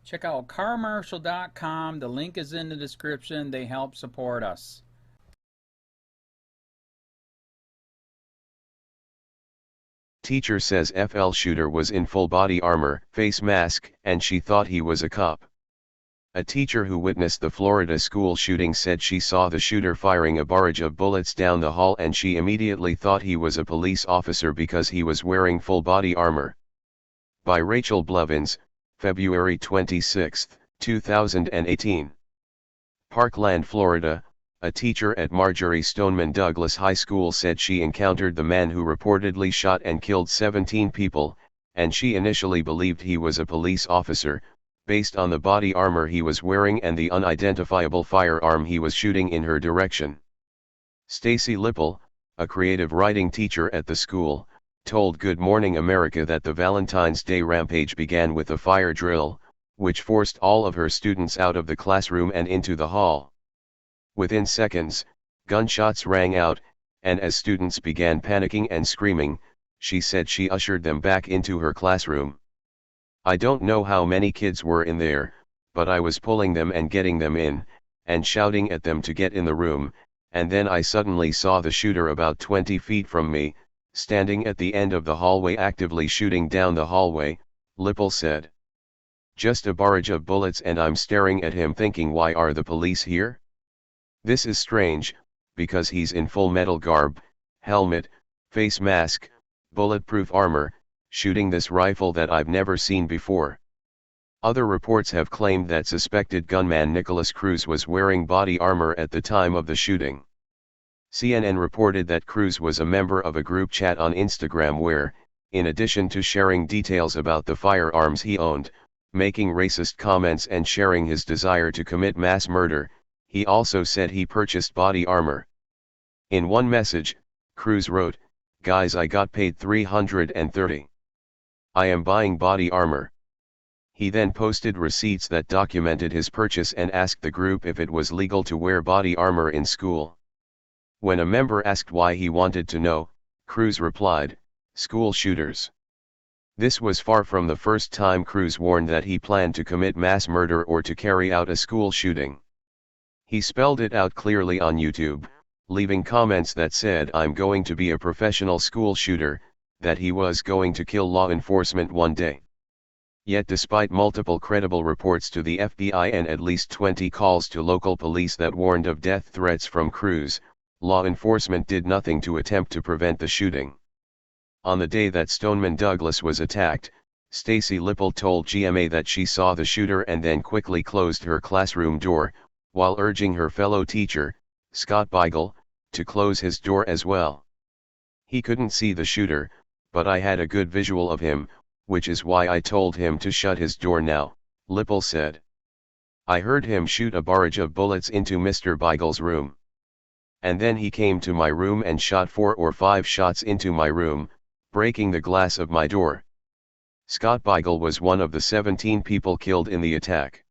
Check out carmarshal.com. The link is in the description. They help support us. Teacher says FL shooter was in full body armor, face mask, and she thought he was a cop. A teacher who witnessed the Florida school shooting said she saw the shooter firing a barrage of bullets down the hall and she immediately thought he was a police officer because he was wearing full body armor. By Rachel Blevins, February 26, 2018. Parkland, Florida. A teacher at Marjorie Stoneman Douglas High School said she encountered the man who reportedly shot and killed 17 people, and she initially believed he was a police officer, based on the body armor he was wearing and the unidentifiable firearm he was shooting in her direction. Stacy Lipple, a creative writing teacher at the school, told Good Morning America that the Valentine's Day rampage began with a fire drill, which forced all of her students out of the classroom and into the hall. Within seconds, gunshots rang out, and as students began panicking and screaming, she said she ushered them back into her classroom. I don't know how many kids were in there, but I was pulling them and getting them in, and shouting at them to get in the room, and then I suddenly saw the shooter about 20 feet from me, standing at the end of the hallway actively shooting down the hallway, Lipple said. Just a barrage of bullets and I'm staring at him thinking, why are the police here? This is strange, because he's in full metal garb, helmet, face mask, bulletproof armor, shooting this rifle that I've never seen before. Other reports have claimed that suspected gunman Nicholas Cruz was wearing body armor at the time of the shooting. CNN reported that Cruz was a member of a group chat on Instagram where, in addition to sharing details about the firearms he owned, making racist comments and sharing his desire to commit mass murder, he also said he purchased body armor. In one message, Cruz wrote, "Guys, I got paid $330. I am buying body armor." He then posted receipts that documented his purchase and asked the group if it was legal to wear body armor in school. When a member asked why he wanted to know, Cruz replied, "School shooters." This was far from the first time Cruz warned that he planned to commit mass murder or to carry out a school shooting. He spelled it out clearly on YouTube, leaving comments that said, "I'm going to be a professional school shooter," that he was going to kill law enforcement one day. Yet despite multiple credible reports to the FBI and at least 20 calls to local police that warned of death threats from Cruz, law enforcement did nothing to attempt to prevent the shooting. On the day that Stoneman Douglas was attacked, Stacy Lipple told GMA that she saw the shooter and then quickly closed her classroom door, while urging her fellow teacher, Scott Beigel, to close his door as well. "He couldn't see the shooter, but I had a good visual of him, which is why I told him to shut his door now," Lipple said. "I heard him shoot a barrage of bullets into Mr. Beigel's room. And then he came to my room and shot 4 or 5 shots into my room, breaking the glass of my door." Scott Beigel was one of the 17 people killed in the attack.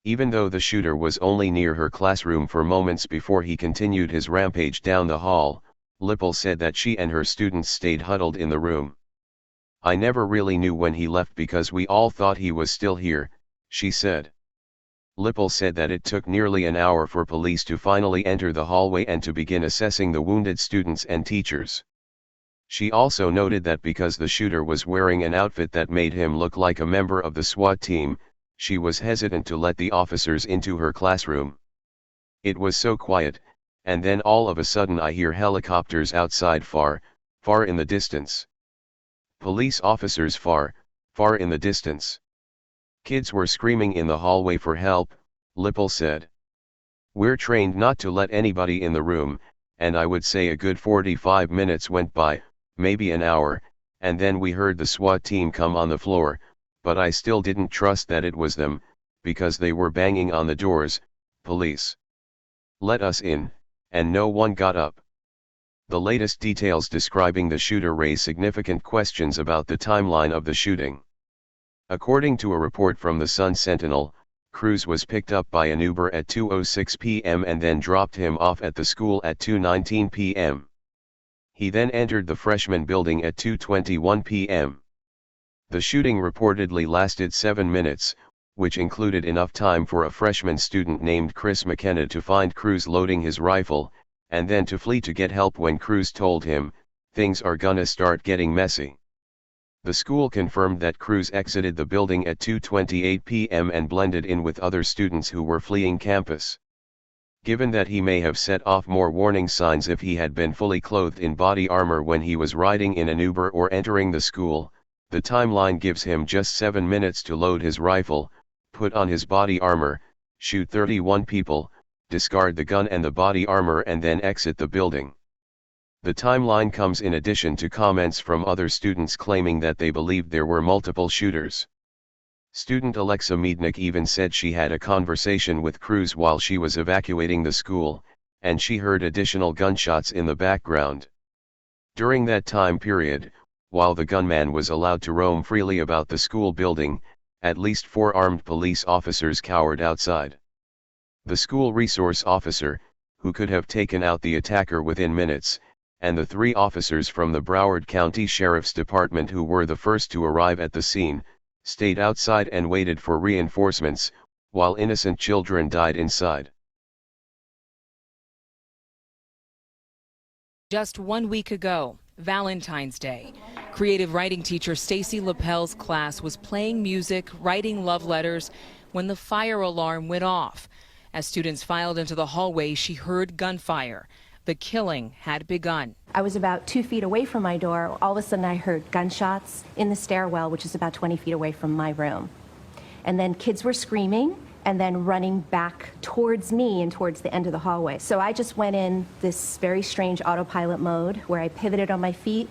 Even though the shooter was only near her classroom for moments before he continued his rampage down the hall, Lipple said that she and her students stayed huddled in the room. "I never really knew when he left because we all thought he was still here," she said. Lipple said that it took nearly an hour for police to finally enter the hallway and to begin assessing the wounded students and teachers. She also noted that because the shooter was wearing an outfit that made him look like a member of the SWAT team, she was hesitant to let the officers into her classroom. "It was so quiet, and then all of a sudden I hear helicopters outside far, far in the distance. Police officers far, far in the distance. Kids were screaming in the hallway for help," Lipple said. "We're trained not to let anybody in the room, and I would say a good 45 minutes went by, maybe an hour, and then we heard the SWAT team come on the floor, but I still didn't trust that it was them, because they were banging on the doors, 'Police! Let us in,' and no one got up." The latest details describing the shooter raise significant questions about the timeline of the shooting. According to a report from the Sun Sentinel, Cruz was picked up by an Uber at 2:06 p.m. and then dropped him off at the school at 2:19 p.m. He then entered the freshman building at 2:21 p.m. The shooting reportedly lasted 7 minutes, which included enough time for a freshman student named Chris McKenna to find Cruz loading his rifle, and then to flee to get help when Cruz told him, "Things are gonna start getting messy." The school confirmed that Cruz exited the building at 2:28 p.m. and blended in with other students who were fleeing campus. Given that he may have set off more warning signs if he had been fully clothed in body armor when he was riding in an Uber or entering the school, the timeline gives him just 7 minutes to load his rifle, put on his body armor, shoot 31 people, discard the gun and the body armor and then exit the building. The timeline comes in addition to comments from other students claiming that they believed there were multiple shooters. Student Alexa Miednik even said she had a conversation with Cruz while she was evacuating the school, and she heard additional gunshots in the background. During that time period, while the gunman was allowed to roam freely about the school building, at least 4 armed police officers cowered outside. The school resource officer, who could have taken out the attacker within minutes, and the 3 officers from the Broward County Sheriff's Department who were the first to arrive at the scene, stayed outside and waited for reinforcements, while innocent children died inside. Just 1 week ago, Valentine's Day, creative writing teacher Stacy Lapel's class was playing music, writing love letters, when the fire alarm went off. As students filed into the hallway, she heard gunfire. The killing had begun. I was about 2 feet away from my door. All of a sudden I heard gunshots in the stairwell, which is about 20 feet away from my room. And then kids were screaming and then running back towards me and towards the end of the hallway. So I just went in this very strange autopilot mode where I pivoted on my feet.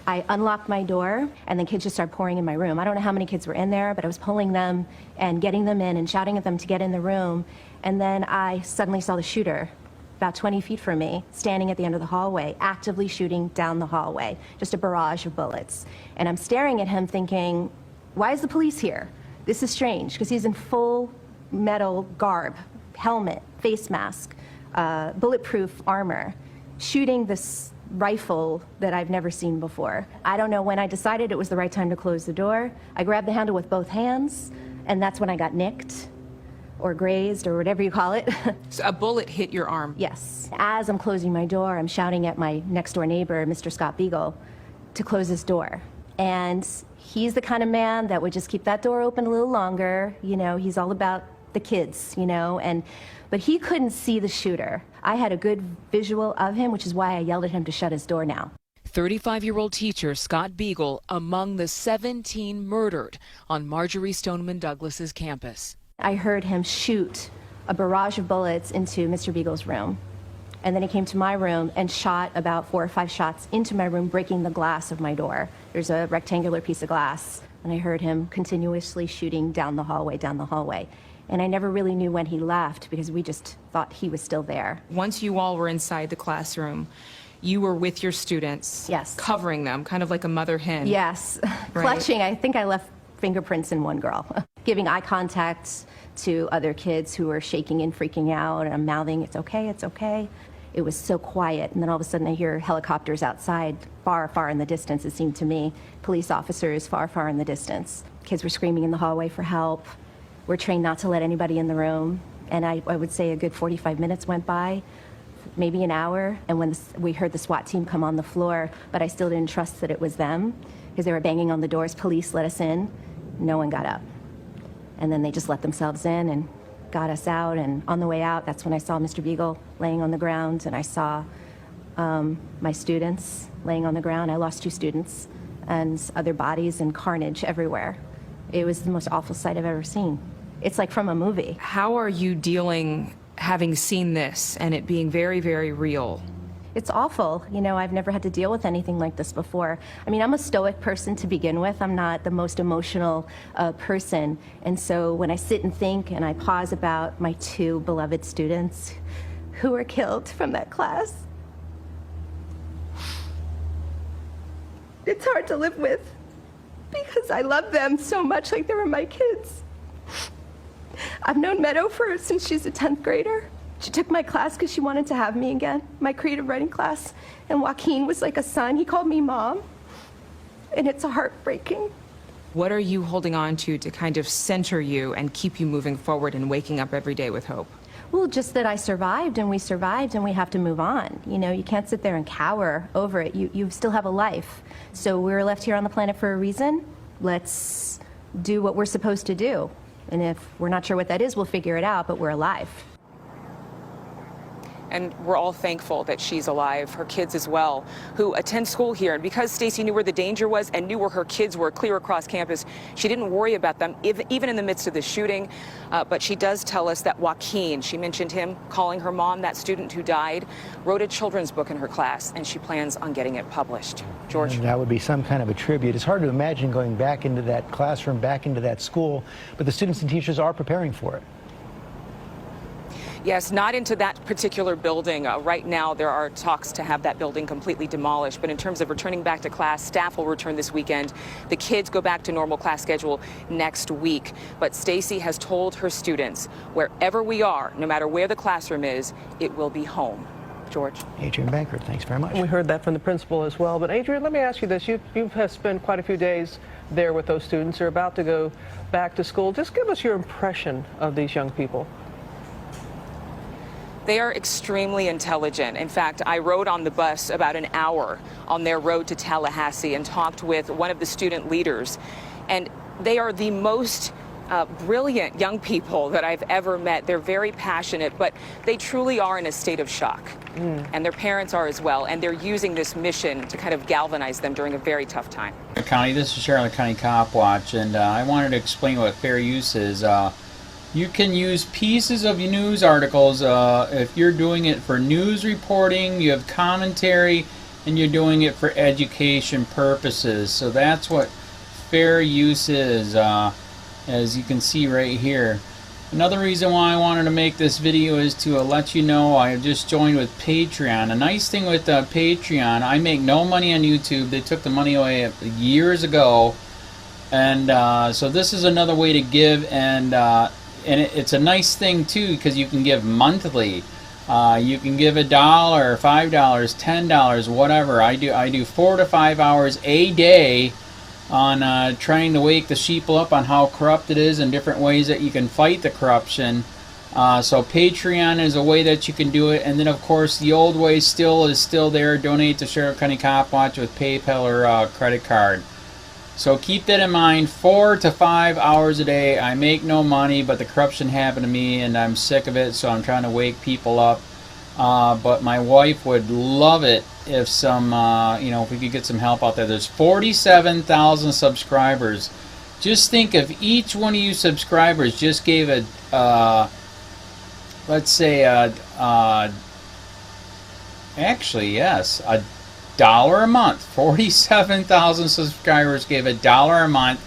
I unlocked my door, and then kids just started pouring in my room. I don't know how many kids were in there, but I was pulling them and getting them in and shouting at them to get in the room. And then I suddenly saw the shooter about 20 feet from me, standing at the end of the hallway, actively shooting down the hallway, just a barrage of bullets. And I'm staring at him thinking, why is the police here? This is strange, because he's in full metal garb, helmet, face mask, bulletproof armor, shooting this rifle that I've never seen before. I don't know when I decided it was the right time to close the door. I grabbed the handle with both hands, and that's when I got nicked, or grazed, or whatever you call it. So a bullet hit your arm? Yes. As I'm closing my door, I'm shouting at my next door neighbor, Mr. Scott Beagle, to close his door. And he's the kind of man that would just keep that door open a little longer. You know, he's all about the kids, you know, but he couldn't see the shooter. I had a good visual of him, which is why I yelled at him to shut his door now. 35-year-old teacher Scott Beagle among the 17 murdered on Marjorie Stoneman Douglas's campus. I heard him shoot a barrage of bullets into Mr. Beagle's room. And then he came to my room and shot about 4 or 5 shots into my room, breaking the glass of my door. There's a rectangular piece of glass. And I heard him continuously shooting down the hallway. And I never really knew when he left because we just thought he was still there. Once you all were inside the classroom, you were with your students. Yes. Covering them, kind of like a mother hen. Yes. Right. Clutching. I think I left fingerprints in one girl. Giving eye contact to other kids who were shaking and freaking out, and I'm mouthing, "It's okay, it's okay." It was so quiet, and then all of a sudden I hear helicopters outside, far, far in the distance, it seemed to me. Police officers far, far in the distance. Kids were screaming in the hallway for help. We're trained not to let anybody in the room, and I would say a good 45 minutes went by, maybe an hour, and when we heard the SWAT team come on the floor, but I still didn't trust that it was them, because they were banging on the doors. Police let us in. No one got up. And then they just let themselves in and got us out. And on the way out, that's when I saw Mr. Beagle laying on the ground, and I saw my students laying on the ground. I lost 2 students and other bodies and carnage everywhere. It was the most awful sight I've ever seen. It's like from a movie. How are you dealing, having seen this and it being very, very real? It's awful. You know, I've never had to deal with anything like this before. I mean, I'm a stoic person to begin with. I'm not the most emotional person. And so when I sit and think and I pause about my 2 beloved students who were killed from that class, it's hard to live with because I love them so much, like they were my kids. I've known Meadow since she's a 10th grader. She took my class because she wanted to have me again, my creative writing class. And Joaquin was like a son. He called me Mom. And it's heartbreaking What are you holding on to kind of center you and keep you moving forward and waking up every day with hope? Well, just that I survived and we survived and we have to move on. You know, you can't sit there and cower over it. You still have a life. So we're left here on the planet for a reason. Let's do what we're supposed to do. And if we're not sure what that is, we'll figure it out, but we're alive. And we're all thankful that she's alive, her kids as well, who attend school here. And because Stacey knew where the danger was and knew where her kids were clear across campus, she didn't worry about them, even in the midst of the shooting. But she does tell us that Joaquin, she mentioned him calling her mom, that student who died, wrote a children's book in her class, and she plans on getting it published. George? And that would be some kind of a tribute. It's hard to imagine going back into that classroom, back into that school, but the students and teachers are preparing for it. Yes, not into that particular building. Right now, there are talks to have that building completely demolished. But in terms of returning back to class, staff will return this weekend. The kids go back to normal class schedule next week. But Stacey has told her students, wherever we are, no matter where the classroom is, it will be home. George? Adrian Banker, thanks very much. We heard that from the principal as well. But Adrian, let me ask you this. You have spent quite a few days there with those students. They're about to go back to school. Just give us your impression of these young people. They are extremely intelligent. In fact, I rode on the bus about an hour on their road to Tallahassee and talked with one of the student leaders. And they are the most brilliant young people that I've ever met. They're very passionate, but they truly are in a state of shock. And their parents are as well. And they're using this mission to kind of galvanize them during a very tough time. County, this is Charlotte County Cop Watch, and I wanted to explain what fair use is. You can use pieces of news articles if you're doing it for news reporting, you have commentary, and you're doing it for education purposes. So that's what fair use is, as you can see right here. Another reason why I wanted to make this video is to let you know I have just joined with Patreon. A nice thing with Patreon, I make no money on YouTube. They took the money away years ago. And so this is another way to give, and it's a nice thing too, because you can give monthly. You can give $1, $5, $10, whatever. I do 4 to 5 hours a day on trying to wake the sheeple up on how corrupt it is and different ways that you can fight the corruption. So Patreon is a way that you can do it, and then of course the old way is still there. Donate to Sheriff County Cop Watch with PayPal or credit card. So keep that in mind. 4 to 5 hours a day. I make no money, but the corruption happened to me and I'm sick of it, so I'm trying to wake people up. But my wife would love it if if we could get some help out there. There's 47,000 subscribers. Just think if each one of you subscribers just gave a, let's say, actually, yes, $1 a month. 47,000 subscribers gave $1 a month.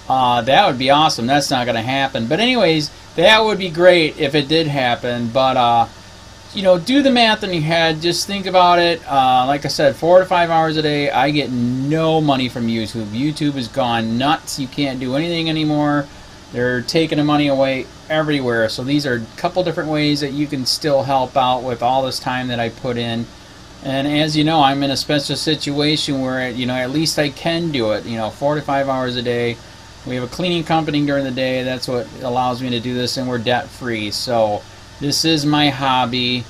That would be awesome. That's not going to happen. But anyways, that would be great if it did happen. But do the math in your head. Just think about it. Like I said, 4 to 5 hours a day. I get no money from YouTube. YouTube has gone nuts. You can't do anything anymore. They're taking the money away everywhere. So these are a couple different ways that you can still help out with all this time that I put in. And as you know, I'm in a special situation where, at least I can do it, 4 to 5 hours a day. We have a cleaning company during the day. That's what allows me to do this, and we're debt-free. So this is my hobby.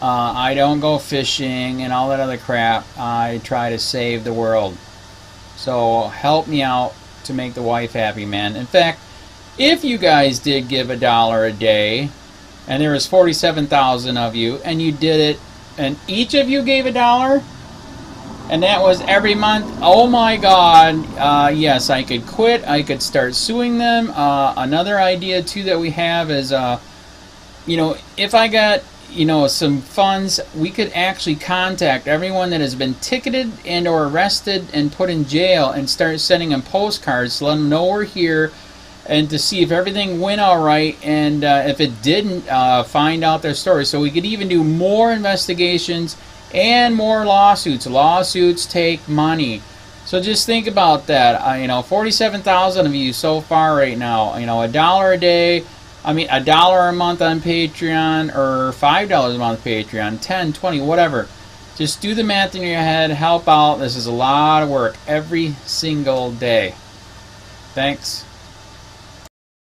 I don't go fishing and all that other crap. I try to save the world. So help me out to make the wife happy, man. In fact, if you guys did give $1 a day, and there was 47,000 of you, and you did it, and each of you gave $1, and that was every month, oh my God, yes, I could quit. I could start suing them. Another idea too that we have is, if I got, some funds, we could actually contact everyone that has been ticketed and or arrested and put in jail and start sending them postcards to let them know we're here, and to see if everything went all right, and if it didn't, find out their story. So we could even do more investigations and more lawsuits. Lawsuits take money. So just think about that. 47,000 of you so far right now. $1 a day. $1 a month on Patreon, or $5 a month Patreon, 10, 20, whatever. Just do the math in your head. Help out. This is a lot of work every single day. Thanks.